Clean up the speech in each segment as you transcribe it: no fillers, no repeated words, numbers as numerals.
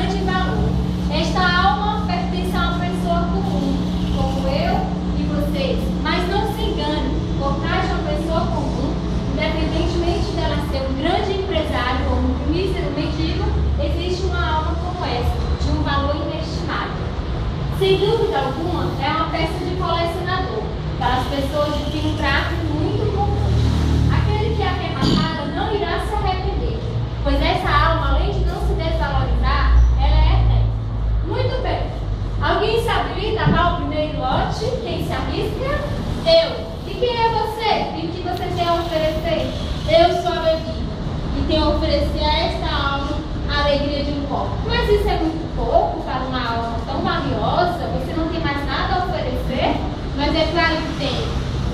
grande valor. Esta alma pertence a uma pessoa comum, como eu e vocês. Mas não se engane, por trás de uma pessoa comum, independentemente dela ser um grande empresário ou um mísero mendigo, existe uma alma como essa, de um valor inestimável. Sem dúvida alguma, é uma peça de colecionador, para as pessoas que têm um prato muito comum. Aquele que é arrebatada não irá se arrepender, pois essa alma, além de não se desvalorizar, ela é eterna. Muito bem. Alguém se habilita a dar o primeiro lote? Quem se arrisca? Eu. E quem é você? E o que você tem a oferecer? Eu sou a bebida, e tenho a oferecer a esta alma a alegria de um copo. Mas isso é muito pouco para uma alma tão valiosa? Você não tem mais nada a oferecer? Mas é claro que tem.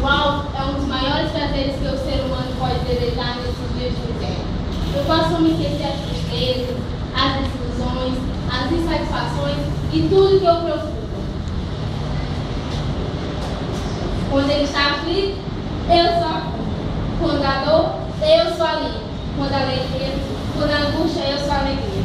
O álcool é um dos maiores prazeres que o ser humano pode desejar nesses dias de inverno. Eu posso me esquecer as tristezas, as desilusões, as insatisfações e tudo que eu preocupo. Quando ele está aflito, eu sou a cura. Quando a dor, eu sou a alívio. Quando a alegria, quando a angústia, eu sou a alegria.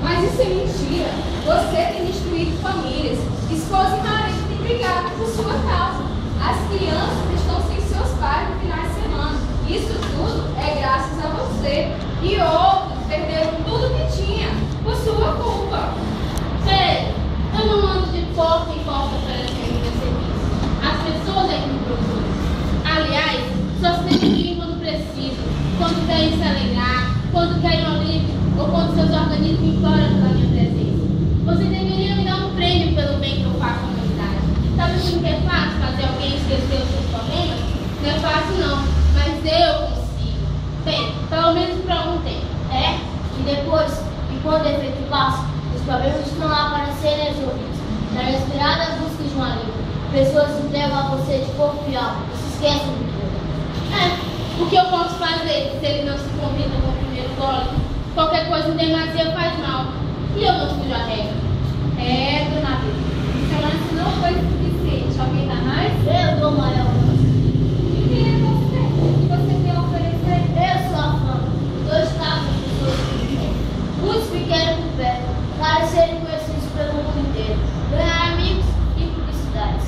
Mas isso é mentira. Você tem destruído famílias. Esposa e marido têm brigado por sua causa. As crianças estão sem seus pais no final de semana. Isso tudo é graças a você. E outros perderam tudo que tinha por sua culpa. Sei, eu não ando de porta em porta oferecendo meu serviço. As pessoas é que me procuram. Aliás, só se devem quando precisam, quando querem se alegrar, quando querem um alívio ou quando seus organismos imploram pela minha presença. Você deveria me dar um prêmio pelo bem que eu faço à humanidade. Sabe assim que é fácil fazer alguém esquecer os seus problemas? Não é fácil não, mas eu consigo. Bem, pelo menos por algum tempo. É, e depois, e quando o efeito passa, os problemas estão lá para serem resolvidos. Na inesperada busca de um alívio, pessoas se entregam a você de corpo e alma e se esquecem de tudo. O que eu posso fazer se ele não se convida com o primeiro gole? Qualquer coisa em demasia faz mal. E eu não fujo a regra. É, dona Bíblia, o seu lance não foi suficiente. Alguém dá mais? Eu dou maior lance. E quem é você? O que você tem a oferecer? Eu sou a fama. 2 carros de pessoas que têm. Muitos pequenos por perto, para serem conhecidos pelo mundo inteiro. Ganhar amigos e publicidades.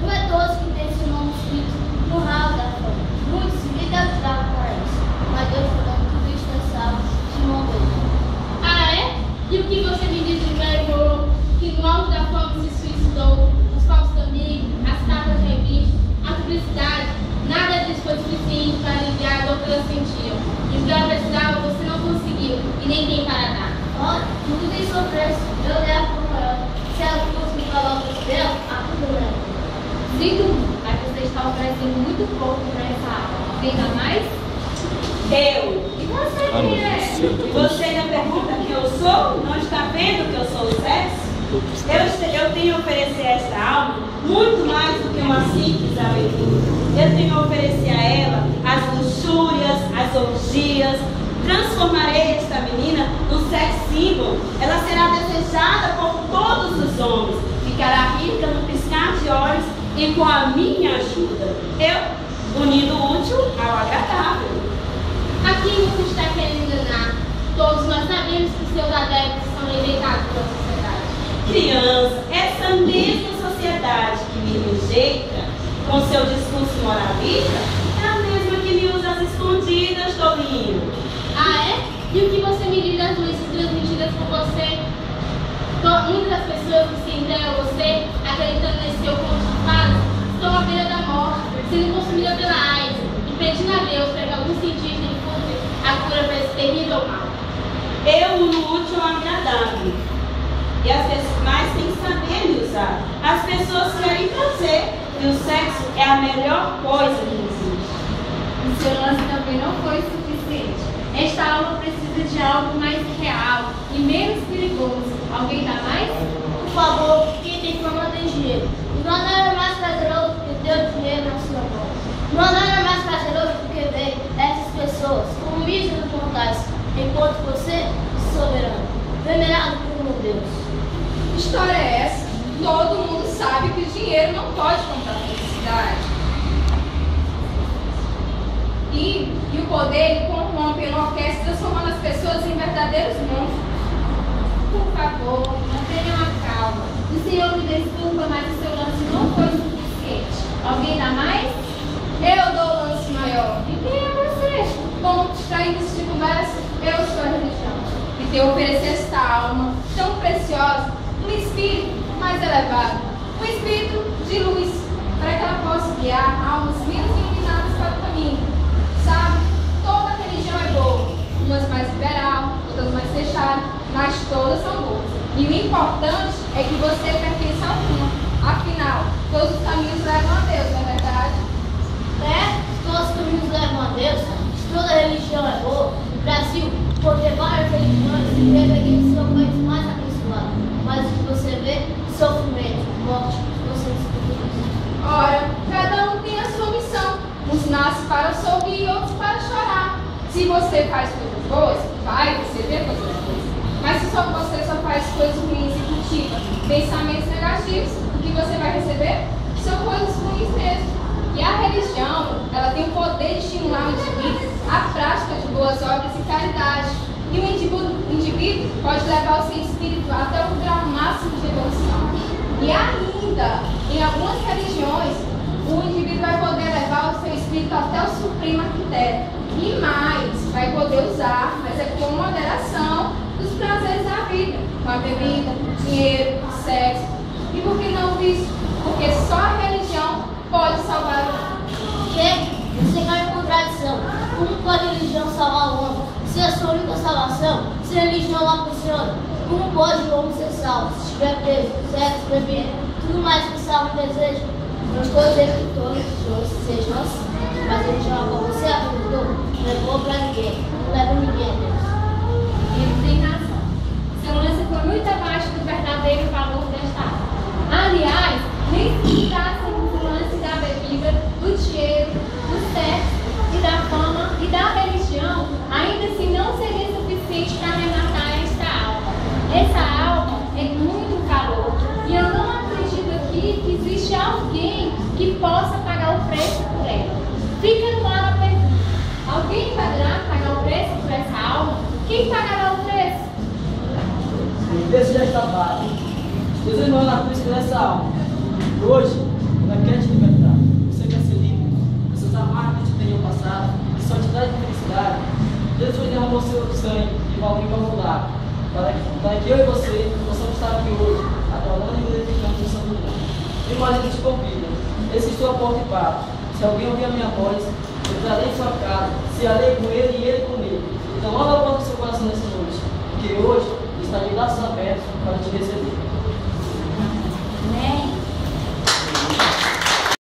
Não é todos que têm seu nome escrito no ralo da fama. Muitos me devoraram para isso. Mas Deus foi dando tudo isso nessa alma de mão dele. Ah, é? E o que você me diz do velho Moro, que no alto da fama se suicidou, os falsos amigos, as capas de revista, a publicidade, nada disso foi suficiente para aliviar a dor que elas sentiam. E o que ela precisava você não conseguiu, e nem tem para dar. Olha, tudo tem seu preço. Eu levo por maior. Se ela fosse me falar o preço dela, a tudo eu levo. Sinto muito, mas você está oferecendo muito pouco para essa alma. Alguém dá mais? Eu. E você quem é? E você ainda pergunta quem eu sou? Não está vendo que eu sou o sexo? Eu tenho a oferecer a esta alma muito mais do que uma simples aventura. Eu tenho a oferecer a ela as luxúrias, as orgias. Transformarei esta menina num sex symbol. Ela será desejada por todos os homens. Ficará rica no piscar de olhos e com a minha ajuda. Eu, unindo o útil ao agradável. A quem você está querendo enganar? Todos nós sabemos que seus adeptos são rejeitados pela sociedade. Criança, essa mesma sociedade que me rejeita com seu discurso moralista é a mesma que me usa às escondidas, Tolinho. Ah, é? E o que você me diz das doenças transmitidas por você? Muitas das pessoas que se entregam a você, acreditando nesse seu conto de fadas, estão à beira da morte, sendo consumidas pela AIDS e pedindo a Deus para que algum cientista encontre a cura para esse terrível mal. Eu uno útil ao agradável. E as pessoas mais têm que saber me usar. As pessoas querem prazer e o sexo é a melhor coisa que existe. O seu lance também não foi suficiente. Esta alma precisa de algo mais real e menos perigoso. Alguém dá mais? Por favor, quem tem fama tem dinheiro. E não há nada mais prazeroso do que ter o dinheiro na sua mão. Não há nada mais prazeroso do que ver essas pessoas como míseros mortais, enquanto você, soberano, venerado por um Deus. Que história é essa? Todo mundo sabe que o dinheiro não pode comprar felicidade. E o poder corrompe, enlouquece, transformando as pessoas em verdadeiros monstros. Por favor, Senhor me desculpa, mas o seu lance não foi suficiente. Alguém dá mais? Eu dou o lance maior. E quem é você? Bom, distraídos de conversa, eu sou a religião. E te oferecer esta alma tão preciosa, um espírito mais elevado, um espírito de luz, para que ela possa guiar almas menos iluminadas para o caminho. Sabe, toda religião é boa, umas mais liberal, outras mais fechadas, mas todas são boas. E o importante é que você pertence a uma. Afinal, todos os caminhos levam a Deus, não é verdade? Todos os caminhos levam a Deus. Toda religião é boa. No Brasil, por ter várias religiões, teve aqueles que são país mais abençoados. Mas o que você vê, sofrimento, morte, você descobriu isso. Ora, cada um tem a sua missão. Uns nascem para sorrir e outros para chorar. Se você faz coisas boas, vai receber coisas boas. Mas se você só faz coisas ruins e cultiva pensamentos negativos, o que você vai receber são coisas ruins mesmo. E a religião, ela tem o poder de estimular o indivíduo à prática de boas obras e caridade. E o indivíduo pode levar o seu espírito até o grau máximo de evolução. E ainda, em algumas religiões, o indivíduo vai poder levar o seu espírito até o supremo arquiteto. E mais, vai poder usar, mas é com moderação, os prazeres da vida, com a bebida, o dinheiro, o sexo. E por que não o vício? Porque só a religião pode salvar o mundo. Você cai em contradição. Como pode a religião salvar o homem? Se é a sua única salvação, se a religião não funciona, como pode o homem ser salvo? Se estiver preso, sexo, bebida, tudo mais que salva o desejo. Não estou dizendo que todas as pessoas sejam assim, mas a religião a qual você acreditou não levou para ninguém, não leva ninguém a Deus. Ele tem razão. Seu lance foi muito abaixo do verdadeiro valor desta alma. Aliás, nem se trata do lance da bebida, do dinheiro, do sexo e da fama e da religião, ainda assim não seria suficiente para arrematar esta alma. Essa alma é muito valor. E eu não acredito aqui que existe alguém que possa pagar o preço por ela. Fica no ar a pergunta. Alguém poderá pagar o preço por essa alma? Quem pagará o preço? O preço já está pago. Jesus morreu na cruz por essa alma. E hoje, ela quer te libertar. Você quer ser livre. Essas amarras que te tenham passado, que só te traz felicidade. Jesus derramou seu sangue de valor incomodável. Para que eu e você possamos estar aqui hoje, adorando e glorificando o Santo Nome. E mais eu te convido. Esse estou a porta e bato. Se alguém ouvir a minha voz, eu trarei em sua casa, se alei com ele e ele comigo.